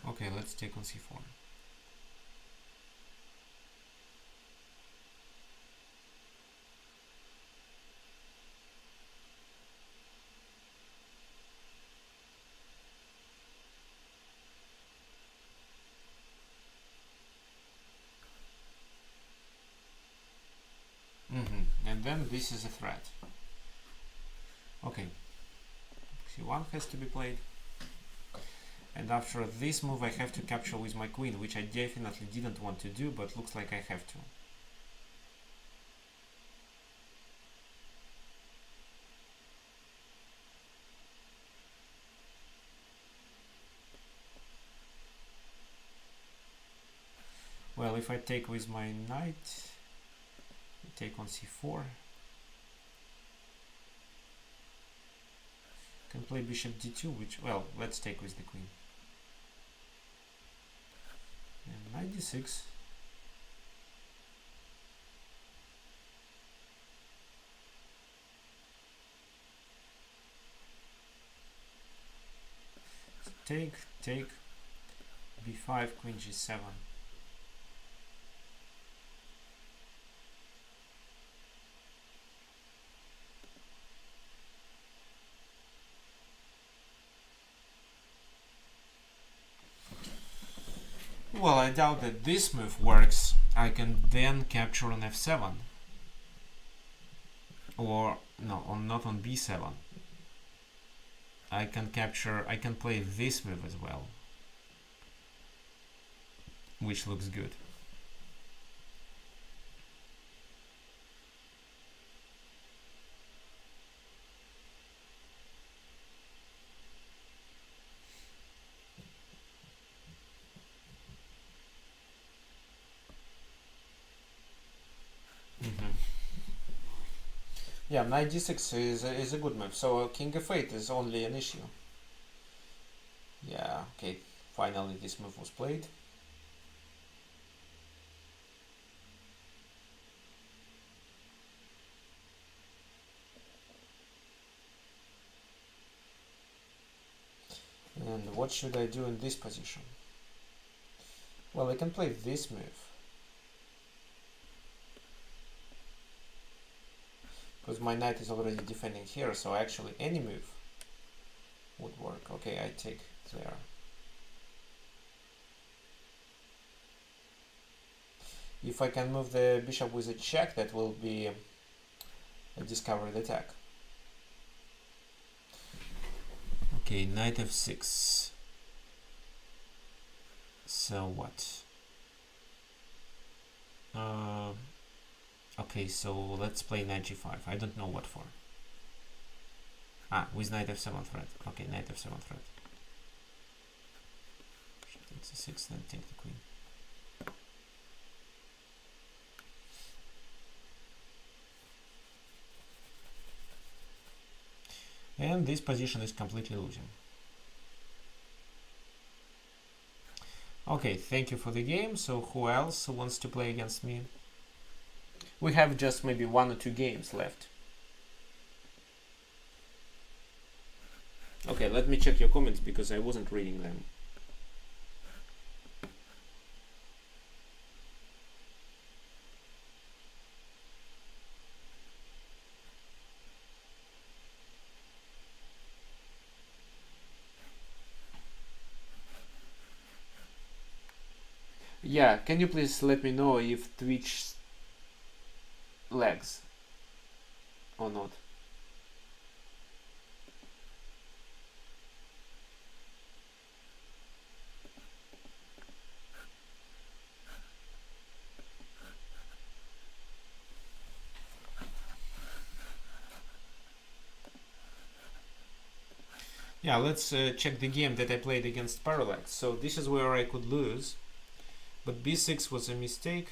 Okay, let's take on c4. And then this is a threat. Okay. c1 has to be played. And after this move I have to capture with my queen, which I definitely didn't want to do, but looks like I have to. Well, if I take with my knight, I take on c4. Can play bishop d2, which, well, let's take with the queen. And knight d6. So take, b5, queen g7. Well, I doubt that this move works. I can then capture on f7. Or, no, not on b7. I can play this move as well. Which looks good. Yeah, knight d6 is a good move. So king f8 is only an issue. Yeah, okay. Finally, this move was played. And what should I do in this position? Well, I can play this move. Because my knight is already defending here, so actually any move would work. Okay, I take there. If I can move the bishop with a check, that will be a discovered attack. Okay, knight f6. So what? Okay, so let's play knight g5. I don't know what for. With knight f7 threat. Okay, knight f7 threat. Take c6, then take the queen. And this position is completely losing. Okay, thank you for the game. So who else wants to play against me? We have just maybe 1 or 2 games left. Okay, let me check your comments because I wasn't reading them. Yeah, can you please let me know if Twitch lags or not? Yeah, let's check the game that I played against Parallax. So this is where I could lose, but b6 was a mistake.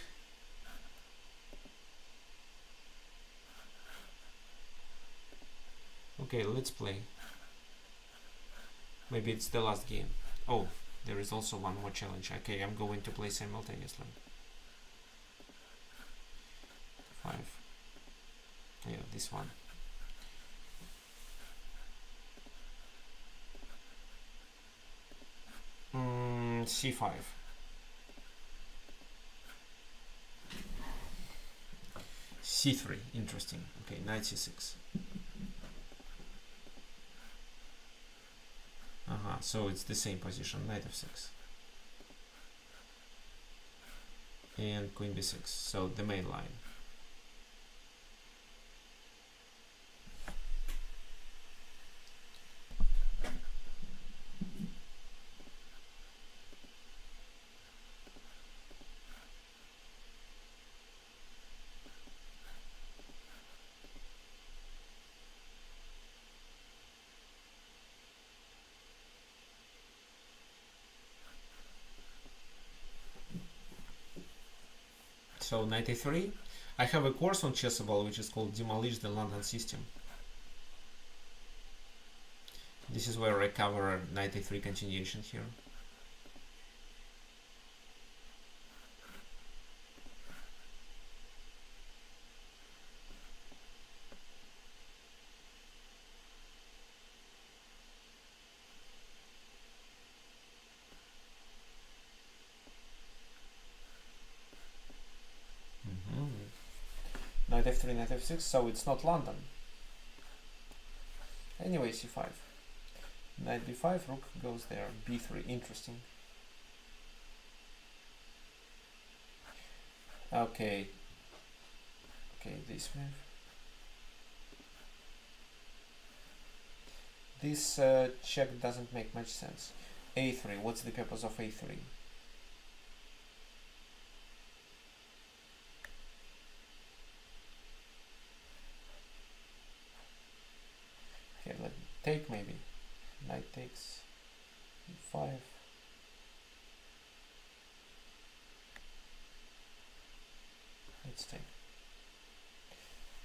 Okay, let's play. Maybe it's the last game. Oh, there is also one more challenge. Okay, I'm going to play simultaneously. 5. Yeah, this one. C5. C3, interesting. Okay, knight c6. So it's the same position, knight f6. And queen b6, so the main line. So knight a3. I have a course on Chessable which is called Demolish the London System. This is where I cover knight a3 continuation here. Knight f3, knight f6, so it's not London. Anyway, c5. Knight b5, rook goes there. b3, interesting. Okay. Okay, this move. This check doesn't make much sense. a3, what's the purpose of a3? Okay, let me take maybe. Knight takes e5. Let's take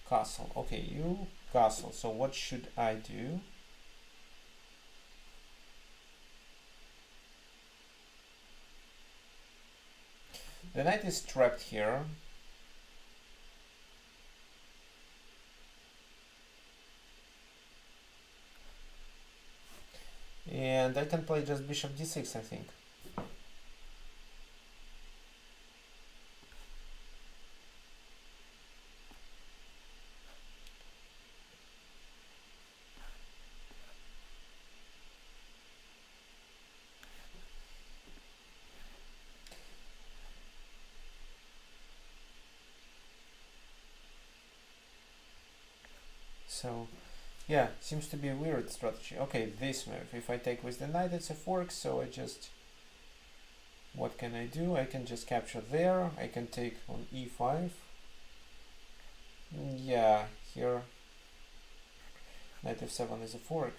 castle. Okay, you castle. So what should I do? The knight is trapped here. And I can play just bishop d6, I think. So, yeah, seems to be a weird strategy. Okay, this move. If I take with the knight, it's a fork, so I just... What can I do? I can just capture there. I can take on e5. Yeah, here knight f7 is a fork.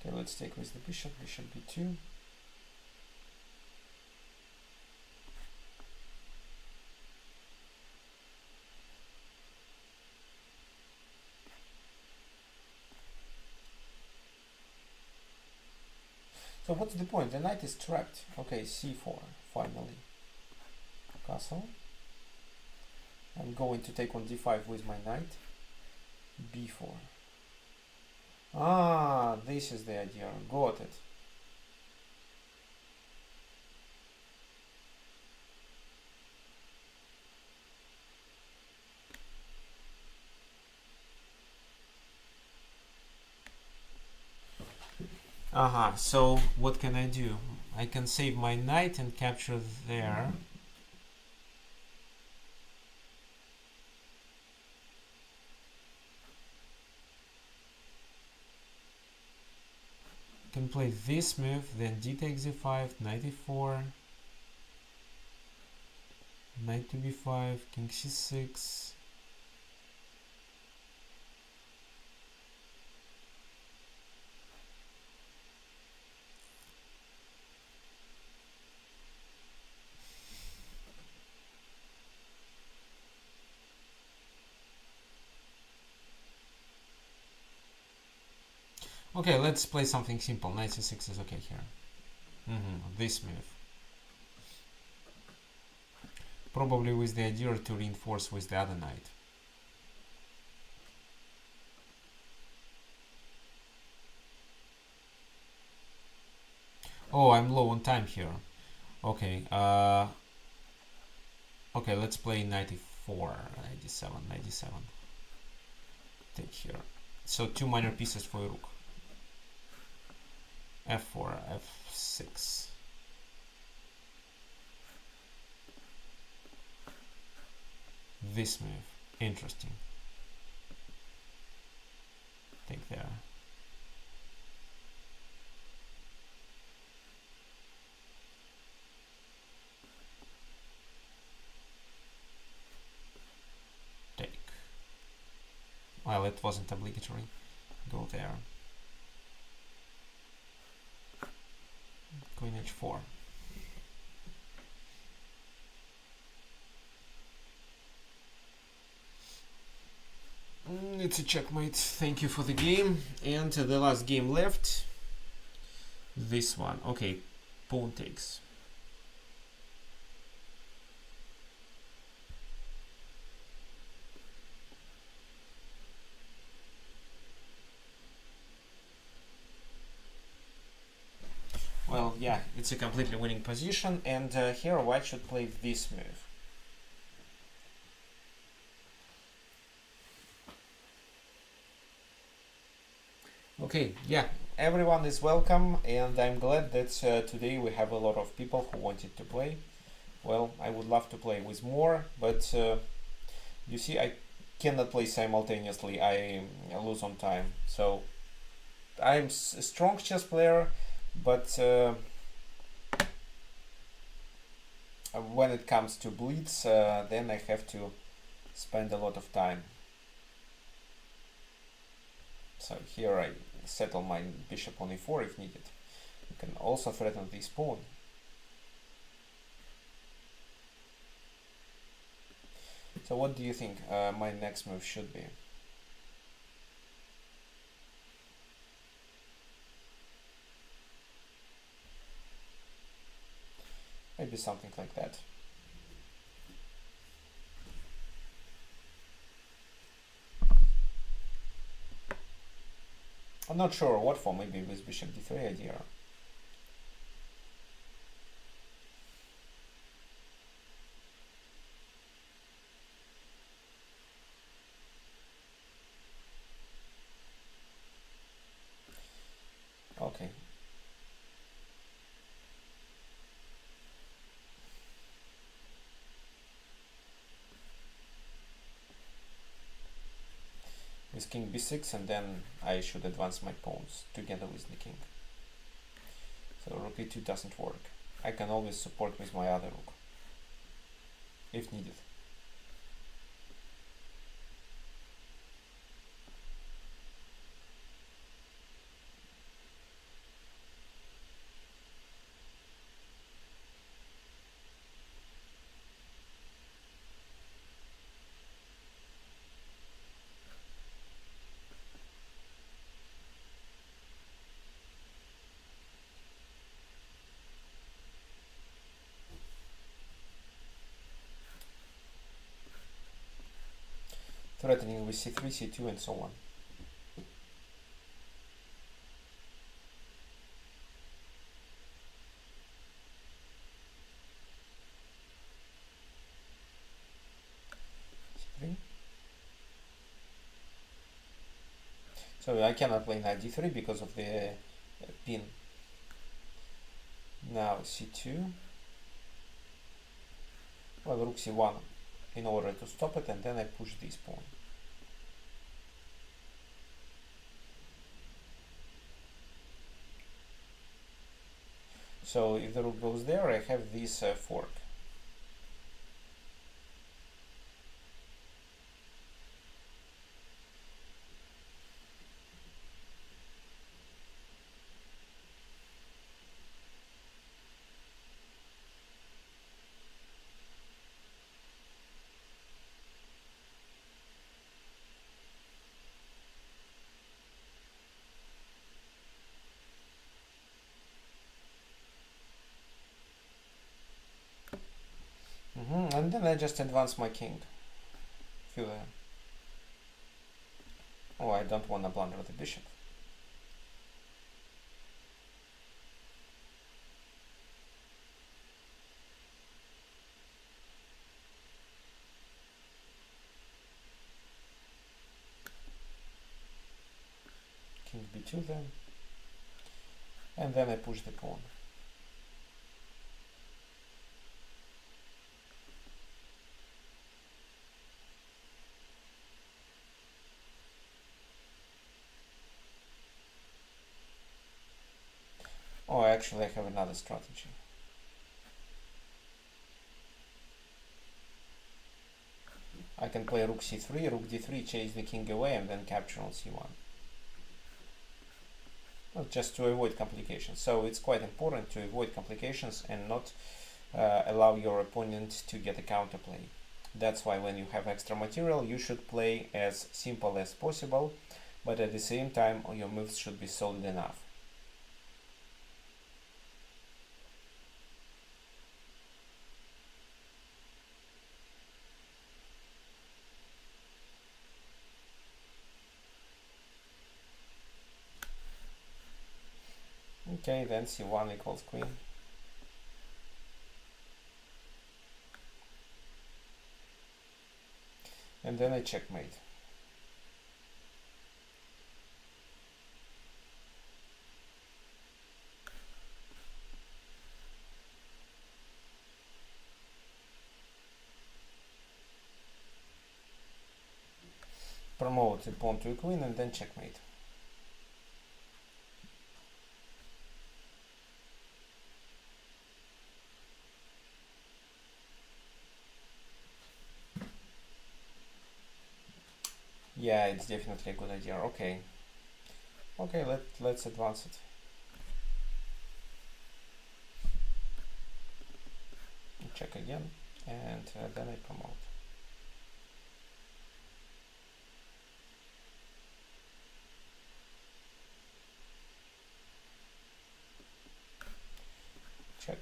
Okay, let's take with the bishop, bishop b2. So what's the point? The knight is trapped. Okay, c4, finally. Castle. I'm going to take on d5 with my knight. b4. Ah, this is the idea. Got it. Aha, so what can I do? I can save my knight and capture there. Can play this move, then d takes e5, knight e4, knight to b5, king c6. Okay, let's play something simple. Knight c6 is okay here. This move. Probably with the idea to reinforce with the other knight. Oh, I'm low on time here. Okay, okay, let's play knight e4, knight d7, knight d7. Take here. So two minor pieces for a rook. f4, f6. This move, interesting. Take there. Take. it wasn't obligatory. Go there. Queen h4. It's a checkmate. Thank you for the game. And the last game left. This one. Okay, pawn takes. Well, yeah, it's a completely winning position, and here white should play this move. Okay, yeah, everyone is welcome, and I'm glad that today we have a lot of people who wanted to play. Well, I would love to play with more, but you see, I cannot play simultaneously. I lose on time. So I'm a strong chess player, but when it comes to blitz, then I have to spend a lot of time. So here I settle my bishop on e4 if needed. You can also threaten this pawn. So what do you think my next move should be? Maybe something like that. I'm not sure what for, maybe with bishop d3 idea. Okay. With king b6, and then I should advance my pawns together with the king. So rook e2 doesn't work. I can always support with my other rook, if needed. Threatening with c3, c2, and so on. c3. So I cannot play knight d3 because of the pin. Now c2. Well, rook c1 in order to stop it, and then I push this pawn. So if the rook goes there, I have this fork. And then I just advance my king. Feel there. Oh, I don't want to blunder the bishop. King b2 then. And then I push the pawn. Oh, actually I have another strategy. I can play rook c3, rook d3, chase the king away, and then capture on c1. Well, just to avoid complications. So it's quite important to avoid complications and not allow your opponent to get a counterplay. That's why when you have extra material, you should play as simple as possible, but at the same time your moves should be solid enough. Okay, then c1 equals queen. And then I checkmate. Promote the pawn to a queen and then checkmate. Yeah, it's definitely a good idea. Okay. Okay, let's advance it. Check again, and then I promote. Check.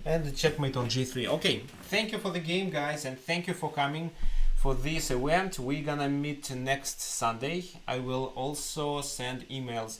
And the checkmate on g3. Okay, thank you for the game, guys, and thank you for coming for this event. We're gonna meet next Sunday. I will also send emails